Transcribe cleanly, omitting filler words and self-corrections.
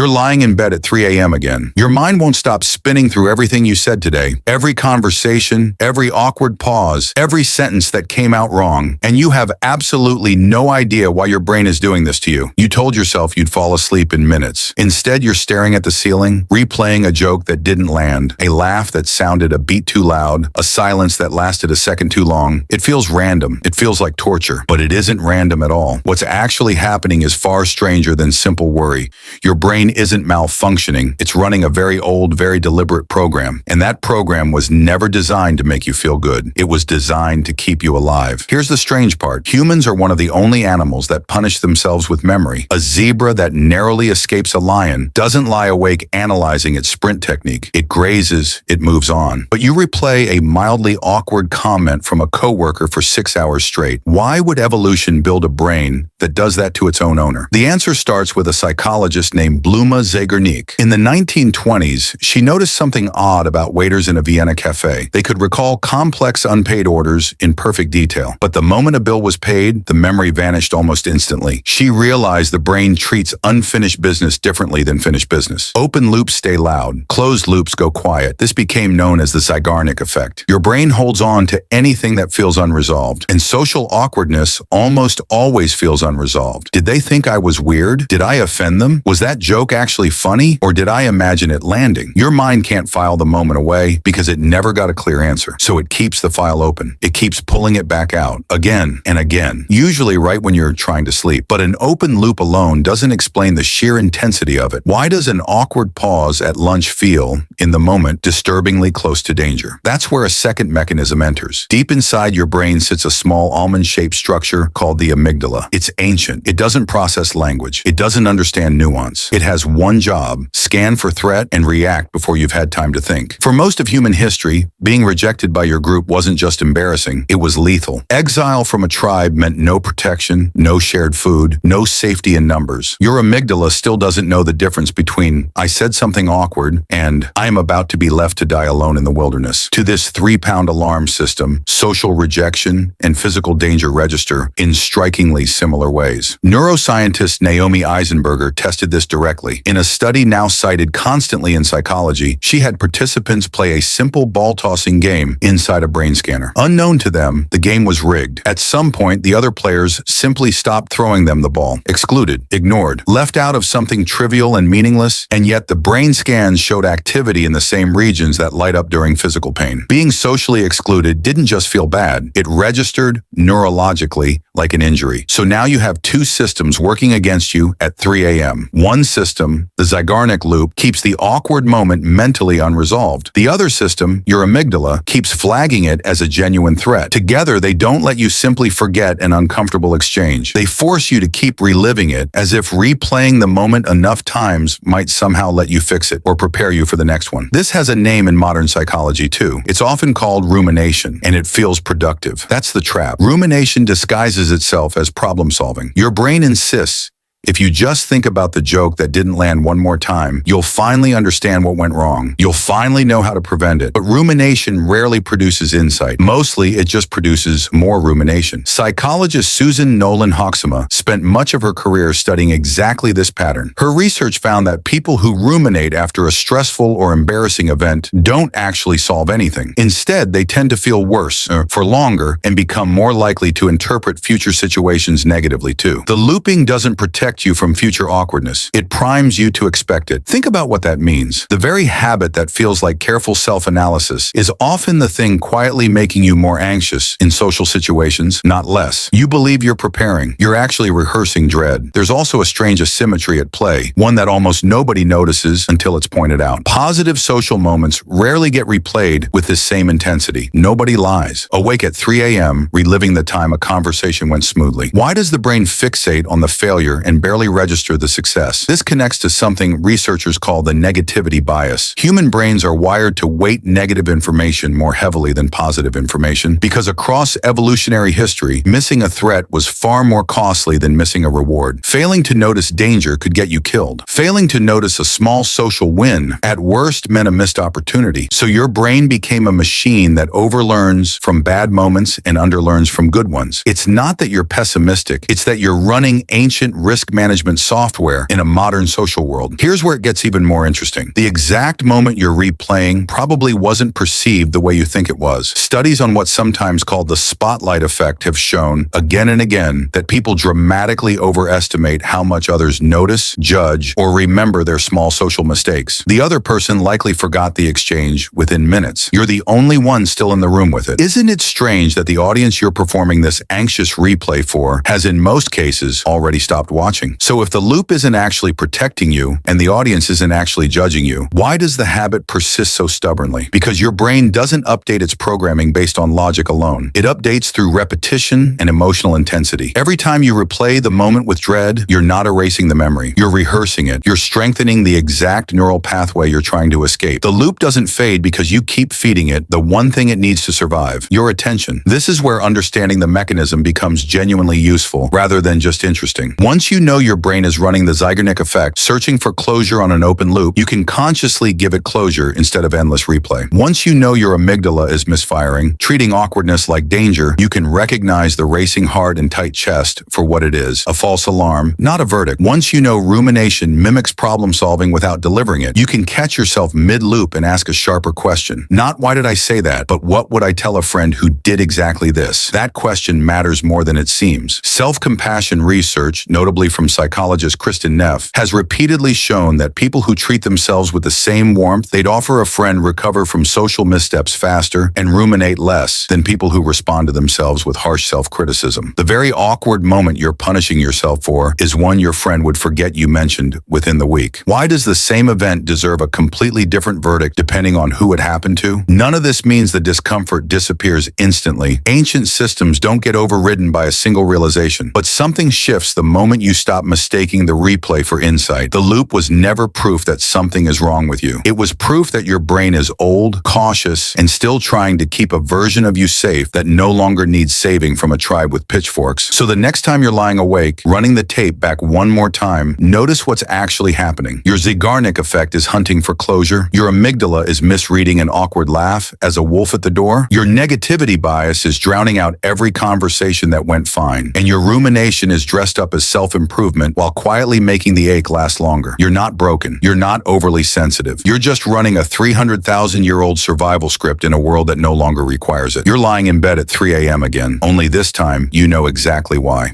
You're lying in bed at 3 a.m. again. Your mind won't stop spinning through everything you said today, every conversation, every awkward pause, every sentence that came out wrong, and you have absolutely no idea why your brain is doing this to you. You told yourself you'd fall asleep in minutes. Instead, you're staring at the ceiling, replaying a joke that didn't land, a laugh that sounded a beat too loud, a silence that lasted a second too long. It feels random. It feels like torture, but it isn't random at all. What's actually happening is far stranger than simple worry. Your brain isn't malfunctioning. It's running a very old, very deliberate program, and that program was never designed to make you feel good. It was designed to keep you alive. Here's the strange part. Humans are one of the only animals that punish themselves with memory. A zebra that narrowly escapes a lion doesn't lie awake analyzing its sprint technique. It grazes, it moves on. But you replay a mildly awkward comment from a coworker for 6 hours straight. Why would evolution build a brain that does that to its own owner? The answer starts with a psychologist named Zeigarnik. In the 1920s, she noticed something odd about waiters in a Vienna café. They could recall complex unpaid orders in perfect detail, but the moment a bill was paid, the memory vanished almost instantly. She realized the brain treats unfinished business differently than finished business. Open loops stay loud, closed loops go quiet. This became known as the Zeigarnik effect. Your brain holds on to anything that feels unresolved, and social awkwardness almost always feels unresolved. Did they think I was weird? Did I offend them? Was that joke actually funny, or did I imagine it landing? Your mind can't file the moment away because it never got a clear answer, so it keeps the file open. It keeps pulling it back out again and again, usually right when you're trying to sleep. But an open loop alone doesn't explain the sheer intensity of it. Why does an awkward pause at lunch feel, in the moment, disturbingly close to danger? That's where a second mechanism enters. Deep inside your brain sits a small almond-shaped structure called the amygdala. It's ancient. It doesn't process language. It doesn't understand nuance. It has one job: scan for threat and react before you've had time to think. For most of human history, being rejected by your group wasn't just embarrassing, it was lethal. Exile from a tribe meant no protection, no shared food, no safety in numbers. Your amygdala still doesn't know the difference between "I said something awkward" and "I am about to be left to die alone in the wilderness." To this 3-pound alarm system, social rejection and physical danger register in strikingly similar ways. Neuroscientist Naomi Eisenberger tested this directly. In a study now cited constantly in psychology, she had participants play a simple ball-tossing game inside a brain scanner. Unknown to them, the game was rigged. At some point, the other players simply stopped throwing them the ball. Excluded, ignored, left out of something trivial and meaningless, and yet the brain scans showed activity in the same regions that light up during physical pain. Being socially excluded didn't just feel bad, it registered neurologically like an injury. So now you have two systems working against you at 3 a.m. One system, the Zeigarnik loop, keeps the awkward moment mentally unresolved. The other system, your amygdala, keeps flagging it as a genuine threat. Together, they don't let you simply forget an uncomfortable exchange. They force you to keep reliving it, as if replaying the moment enough times might somehow let you fix it or prepare you for the next one. This has a name in modern psychology too. It's often called rumination, and it feels productive. That's the trap. Rumination disguises itself as problem solving. Your brain insists, if you just think about the joke that didn't land one more time, you'll finally understand what went wrong. You'll finally know how to prevent it. But rumination rarely produces insight. Mostly, it just produces more rumination. Psychologist Susan Nolan-Hoxema spent much of her career studying exactly this pattern. Her research found that people who ruminate after a stressful or embarrassing event don't actually solve anything. Instead, they tend to feel worse for longer and become more likely to interpret future situations negatively too. The looping doesn't protect you from future awkwardness. It primes you to expect it. Think about what that means. The very habit that feels like careful self-analysis is often the thing quietly making you more anxious in social situations, not less. You believe you're preparing. You're actually rehearsing dread. There's also a strange asymmetry at play, one that almost nobody notices until it's pointed out. Positive social moments rarely get replayed with this same intensity. Nobody lies. Awake at 3 a.m., reliving the time a conversation went smoothly. Why does the brain fixate on the failure and barely register the success? This connects to something researchers call the negativity bias. Human brains are wired to weight negative information more heavily than positive information because across evolutionary history, missing a threat was far more costly than missing a reward. Failing to notice danger could get you killed. Failing to notice a small social win, at worst, meant a missed opportunity. So your brain became a machine that overlearns from bad moments and underlearns from good ones. It's not that you're pessimistic, it's that you're running ancient risk management software in a modern social world. Here's where it gets even more interesting. The exact moment you're replaying probably wasn't perceived the way you think it was. Studies on what's sometimes called the spotlight effect have shown again and again that people dramatically overestimate how much others notice, judge, or remember their small social mistakes. The other person likely forgot the exchange within minutes. You're the only one still in the room with it. Isn't it strange that the audience you're performing this anxious replay for has in most cases already stopped watching? So if the loop isn't actually protecting you and the audience isn't actually judging you, why does the habit persist so stubbornly? Because your brain doesn't update its programming based on logic alone. It updates through repetition and emotional intensity. Every time you replay the moment with dread, you're not erasing the memory. You're rehearsing it. You're strengthening the exact neural pathway you're trying to escape. The loop doesn't fade because you keep feeding it the one thing it needs to survive: your attention. This is where understanding the mechanism becomes genuinely useful rather than just interesting. Once you know your brain is running the Zeigarnik effect, searching for closure on an open loop, you can consciously give it closure instead of endless replay. Once you know your amygdala is misfiring, treating awkwardness like danger, you can recognize the racing heart and tight chest for what it is: a false alarm, not a verdict. Once you know rumination mimics problem solving without delivering it, you can catch yourself mid-loop and ask a sharper question. Not "why did I say that?" but "what would I tell a friend who did exactly this?" That question matters more than it seems. Self-compassion research, notably from psychologist Kristen Neff, has repeatedly shown that people who treat themselves with the same warmth they'd offer a friend recover from social missteps faster and ruminate less than people who respond to themselves with harsh self-criticism. The very awkward moment you're punishing yourself for is one your friend would forget you mentioned within the week. Why does the same event deserve a completely different verdict depending on who it happened to? None of this means the discomfort disappears instantly. Ancient systems don't get overridden by a single realization, but something shifts the moment you stop mistaking the replay for insight. The loop was never proof that something is wrong with you. It was proof that your brain is old, cautious, and still trying to keep a version of you safe that no longer needs saving from a tribe with pitchforks. So the next time you're lying awake, running the tape back one more time, notice what's actually happening. Your Zeigarnik effect is hunting for closure. Your amygdala is misreading an awkward laugh as a wolf at the door. Your negativity bias is drowning out every conversation that went fine. And your rumination is dressed up as self-improvement while quietly making the ache last longer. You're not broken. You're not overly sensitive. You're just running a 300,000-year-old survival script in a world that no longer requires it. You're lying in bed at 3 a.m. again, only this time you know exactly why.